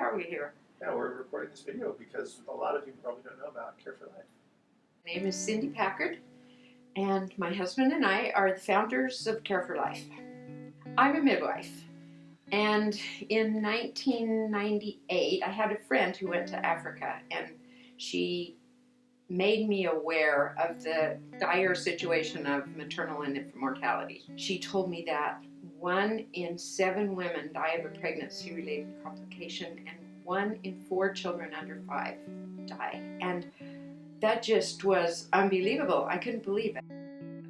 are we here? Yeah, we're recording this video because a lot of you probably don't know about Care for Life. My name is Cindy Packard, and my husband and I are the founders of Care for Life. I'm a midwife, and in 1998, I had a friend who went to Africa, and she made me aware of the dire situation of maternal and infant mortality. She told me that 1 in 7 women die of a pregnancy-related complication, and 1 in 4 children under 5 die. And that just was unbelievable. I couldn't believe it.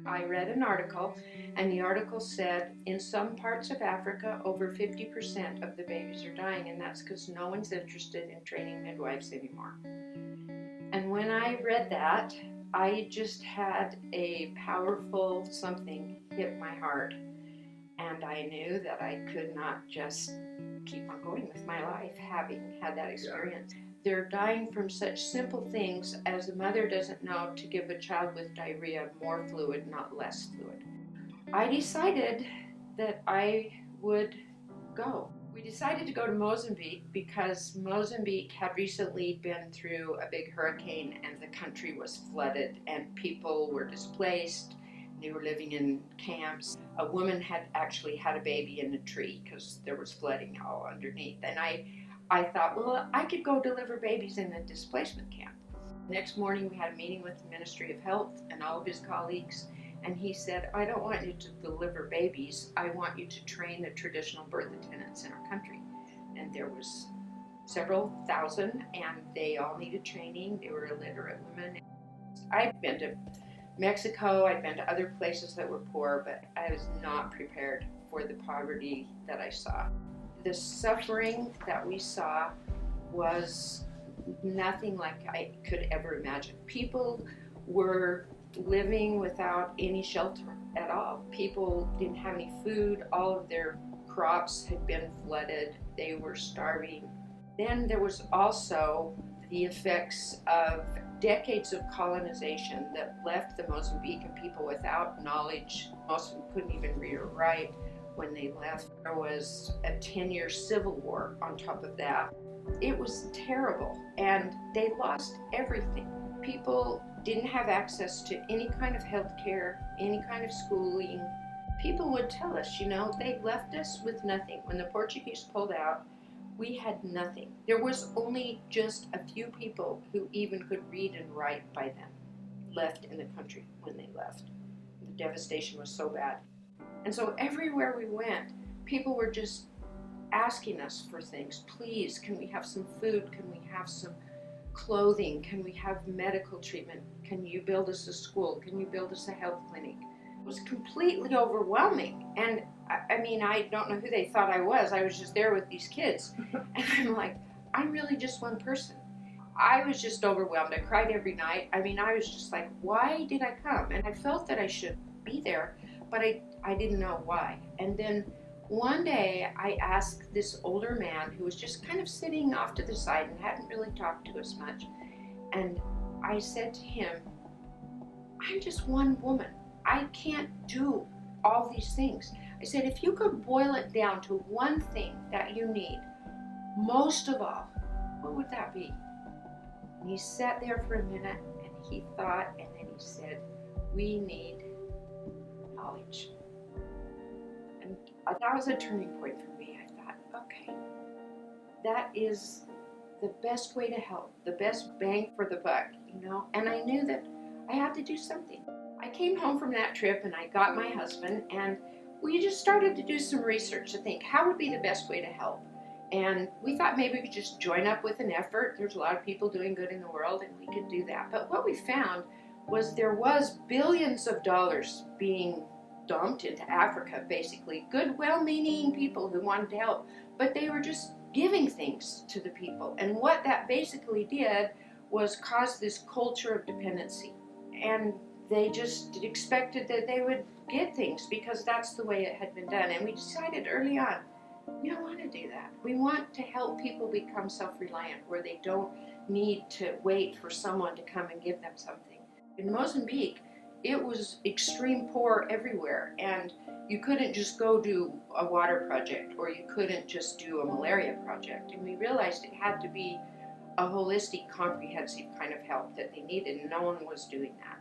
I read an article, and the article said in some parts of Africa, over 50% of the babies are dying, and that's because no one's interested in training midwives anymore. And when I read that, I just had a powerful something hit my heart. And I knew that I could not just keep on going with my life having had that experience. Yeah. They're dying from such simple things as a mother doesn't know to give a child with diarrhea more fluid, not less fluid. I decided that I would go. We decided to go to Mozambique because Mozambique had recently been through a big hurricane and the country was flooded and people were displaced. They were living in camps. A woman had actually had a baby in a tree because there was flooding all underneath. And I thought, well, I could go deliver babies in a displacement camp. Next morning we had a meeting with the Ministry of Health and all of his colleagues. And he said, I don't want you to deliver babies. I want you to train the traditional birth attendants in our country. And there was several thousand, and they all needed training. They were illiterate women. I'd been to Mexico, I'd been to other places that were poor, but I was not prepared for the poverty that I saw. The suffering that we saw was nothing like I could ever imagine. People were living without any shelter at all. People didn't have any food. All of their crops had been flooded. They were starving. Then there was also the effects of decades of colonization that left the Mozambican people without knowledge. Most of them couldn't even read or write when they left. There was a 10-year civil war on top of that. It was terrible, and they lost everything. People didn't have access to any kind of health care, any kind of schooling. People would tell us, they left us with nothing. When the Portuguese pulled out, we had nothing. There was only just a few people who even could read and write by then left in the country when they left. The devastation was so bad. And so everywhere we went, people were just asking us for things. Please, can we have some food? Can we have some clothing? Can we have medical treatment? Can you build us a school? Can you build us a health clinic? It was completely overwhelming. And I don't know who they thought I was. I was just there with these kids. And I'm like, I'm really just one person. I was just overwhelmed. I cried every night. I was just like, why did I come? And I felt that I should be there, but I didn't know why. And then one day I asked this older man who was just kind of sitting off to the side and hadn't really talked to us much. And I said to him, I'm just one woman. I can't do all these things. I said, if you could boil it down to one thing that you need, most of all, what would that be? And he sat there for a minute and he thought, and then he said, we need knowledge. And that was a turning point for me. I thought, okay, that is the best way to help, the best bang for the buck, And I knew that I had to do something. I came home from that trip and I got my husband and we just started to do some research to think how would be the best way to help. And we thought maybe we could just join up with an effort. There's a lot of people doing good in the world and we could do that. But what we found was there was billions of dollars being dumped into Africa, basically. Good, well-meaning people who wanted to help, but they were just giving things to the people. And what that basically did was cause this culture of dependency. And they just expected that they would get things because that's the way it had been done. And we decided early on, we don't want to do that. We want to help people become self-reliant where they don't need to wait for someone to come and give them something. In Mozambique, it was extreme poor everywhere, and you couldn't just go do a water project or you couldn't just do a malaria project. And we realized it had to be a holistic, comprehensive kind of help that they needed, and no one was doing that.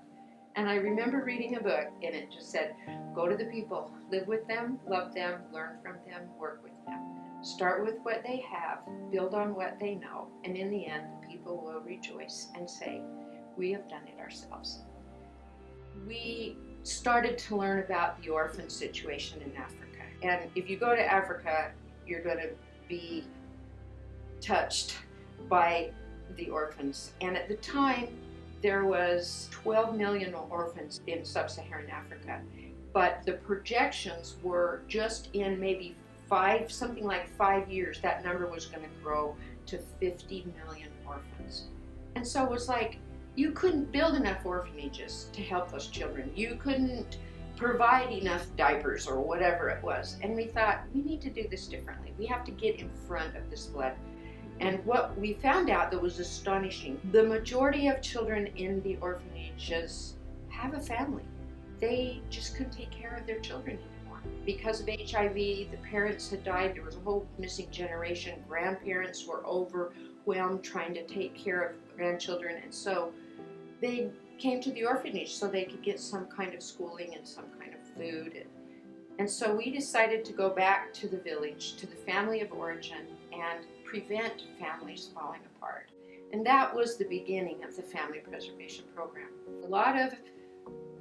And I remember reading a book, and it just said, go to the people, live with them, love them, learn from them, work with them. Start with what they have, build on what they know, and in the end, the people will rejoice and say, we have done it ourselves. We started to learn about the orphan situation in Africa. And if you go to Africa, you're going to be touched by the orphans. And at the time, there was 12 million orphans in sub-Saharan Africa. But the projections were just in maybe something like 5 years, that number was going to grow to 50 million orphans. And so it was like, you couldn't build enough orphanages to help those children. You couldn't provide enough diapers or whatever it was. And we thought, we need to do this differently. We have to get in front of this flood. And what we found out that was astonishing, the majority of children in the orphanages have a family. They just couldn't take care of their children anymore. Because of HIV, the parents had died. There was a whole missing generation. Grandparents were overwhelmed trying to take care of grandchildren. And so they came to the orphanage so they could get some kind of schooling and some kind of food. And so we decided to go back to the village, to the family of origin, and prevent families falling apart. And that was the beginning of the Family Preservation Program. A lot of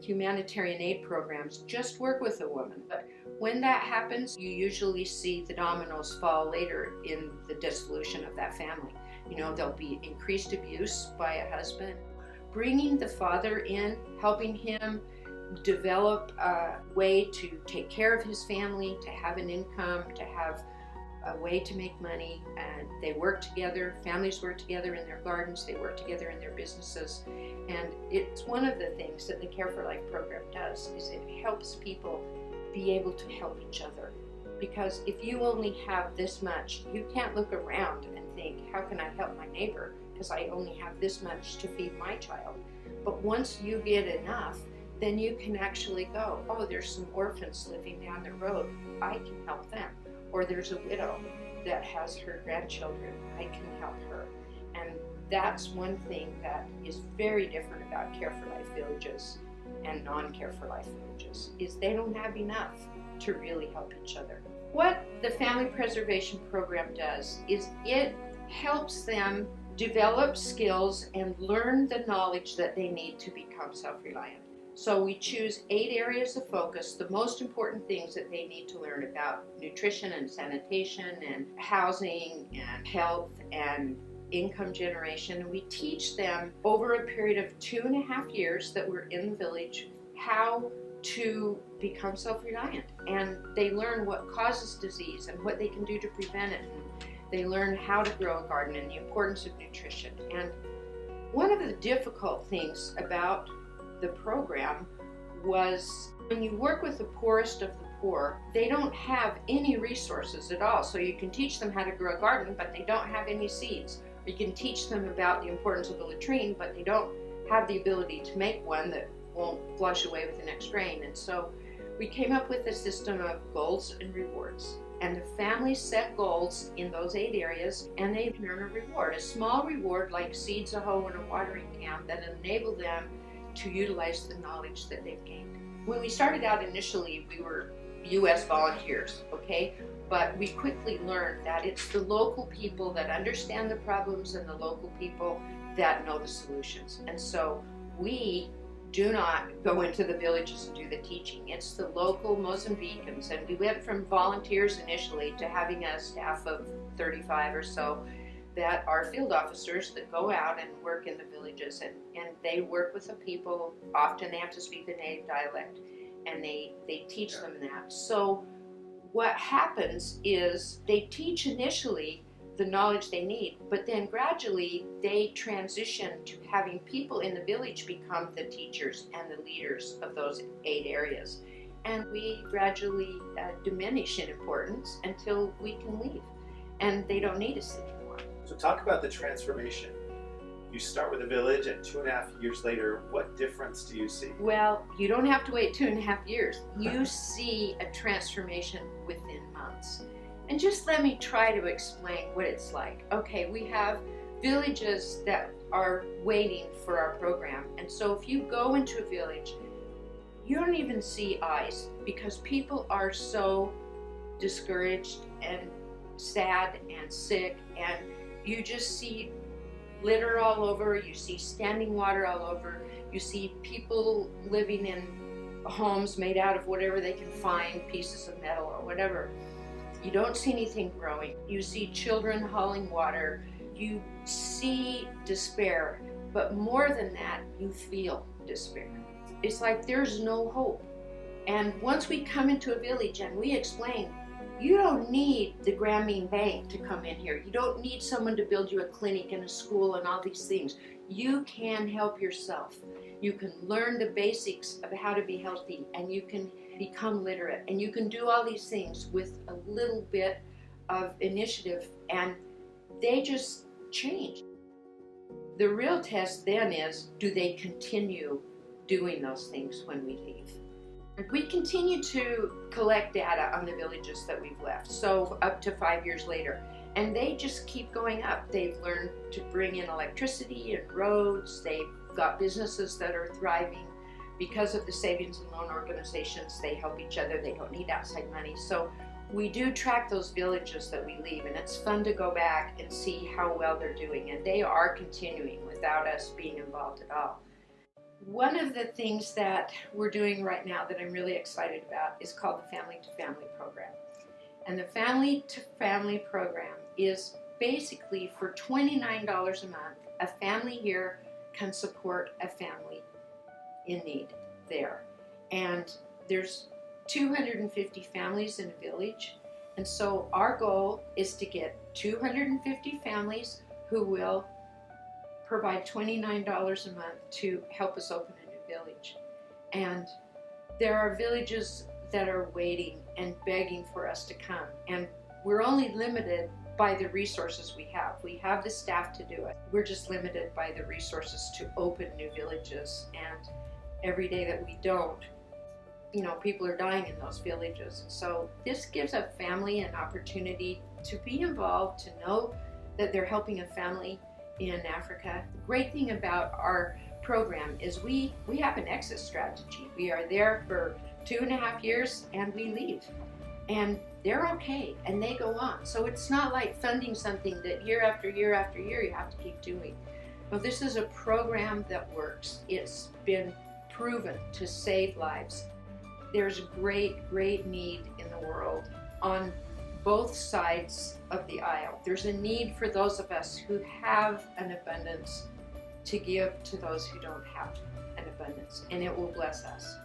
humanitarian aid programs just work with a woman, but when that happens, you usually see the dominoes fall later in the dissolution of that family. You know, there'll be increased abuse by a husband. Bringing the father in, helping him develop a way to take care of his family, to have an income, to have a way to make money, and they work together. Families work together in their gardens, they work together in their businesses, and it's one of the things that the Care for Life program does, is it helps people be able to help each other. Because if you only have this much, you can't look around and think, how can I help my neighbor? Because I only have this much to feed my child. But once you get enough, then you can actually go, oh, there's some orphans living down the road, I can help them. Or there's a widow that has her grandchildren, I can help her. And that's one thing that is very different about Care for Life villages and non-Care for Life villages, is they don't have enough to really help each other. What the Family Preservation Program does is it helps them develop skills and learn the knowledge that they need to become self-reliant. So we choose 8 areas of focus, the most important things that they need to learn about nutrition and sanitation and housing and health and income generation. And we teach them over a period of 2.5 years that we're in the village how to become self-reliant. And they learn what causes disease and what they can do to prevent it. And they learn how to grow a garden and the importance of nutrition. And one of the difficult things about the program was when you work with the poorest of the poor, they don't have any resources at all. So you can teach them how to grow a garden, but they don't have any seeds. You can teach them about the importance of a latrine, but they don't have the ability to make one that won't flush away with the next rain. And so we came up with a system of goals and rewards. And the families set goals in those 8 areas, and they can earn a reward, a small reward like seeds, a hoe, and a watering can that enable them to utilize the knowledge that they've gained. When we started out initially, we were U.S. volunteers, okay? But we quickly learned that it's the local people that understand the problems and the local people that know the solutions. And so we do not go into the villages and do the teaching. It's the local Mozambicans, and we went from volunteers initially to having a staff of 35 or so that are field officers that go out and work in the villages, and they work with the people. Often they have to speak the native dialect, and they teach them that. So what happens is they teach initially the knowledge they need, but then gradually they transition to having people in the village become the teachers and the leaders of those 8 areas. And we gradually diminish in importance until we can leave, and they don't need us anymore. So talk about the transformation You start with a village, and 2.5 years later, what difference do you see? Well, you don't have to wait 2.5 years. You see a transformation within months. And just let me try to explain what it's like. Okay, we have villages that are waiting for our program. And so if you go into a village, you don't even see eyes because people are so discouraged and sad and sick, and you just see litter all over, you see standing water all over, you see people living in homes made out of whatever they can find, pieces of metal or whatever. You don't see anything growing. You see children hauling water. You see despair, but more than that, you feel despair. It's like there's no hope. And once we come into a village and we explain, you don't need the Grameen Bank to come in here. You don't need someone to build you a clinic and a school and all these things. You can help yourself. You can learn the basics of how to be healthy, and you can become literate, and you can do all these things with a little bit of initiative, and they just change. The real test then is, do they continue doing those things when we leave? We continue to collect data on the villages that we've left, so up to 5 years later, and they just keep going up. They've learned to bring in electricity and roads. They've got businesses that are thriving because of the savings and loan organizations. They help each other. They don't need outside money. So we do track those villages that we leave, and it's fun to go back and see how well they're doing, and they are continuing without us being involved at all. One of the things that we're doing right now that I'm really excited about is called the Family to Family program. And the Family to Family program is basically for $29 a month, a family here can support a family in need there. And there's 250 families in a village. And so our goal is to get 250 families who will provide $29 a month to help us open a new village. And there are villages that are waiting and begging for us to come. And we're only limited by the resources we have. We have the staff to do it. We're just limited by the resources to open new villages. And every day that we don't, people are dying in those villages. And so this gives a family an opportunity to be involved, to know that they're helping a family in Africa. The great thing about our program is we have an exit strategy. We are there for 2.5 years and we leave. And they're okay and they go on. So it's not like funding something that year after year after year you have to keep doing. Well, this is a program that works. It's been proven to save lives. There's great, great need in the world on both sides of the aisle. There's a need for those of us who have an abundance to give to those who don't have an abundance, and it will bless us.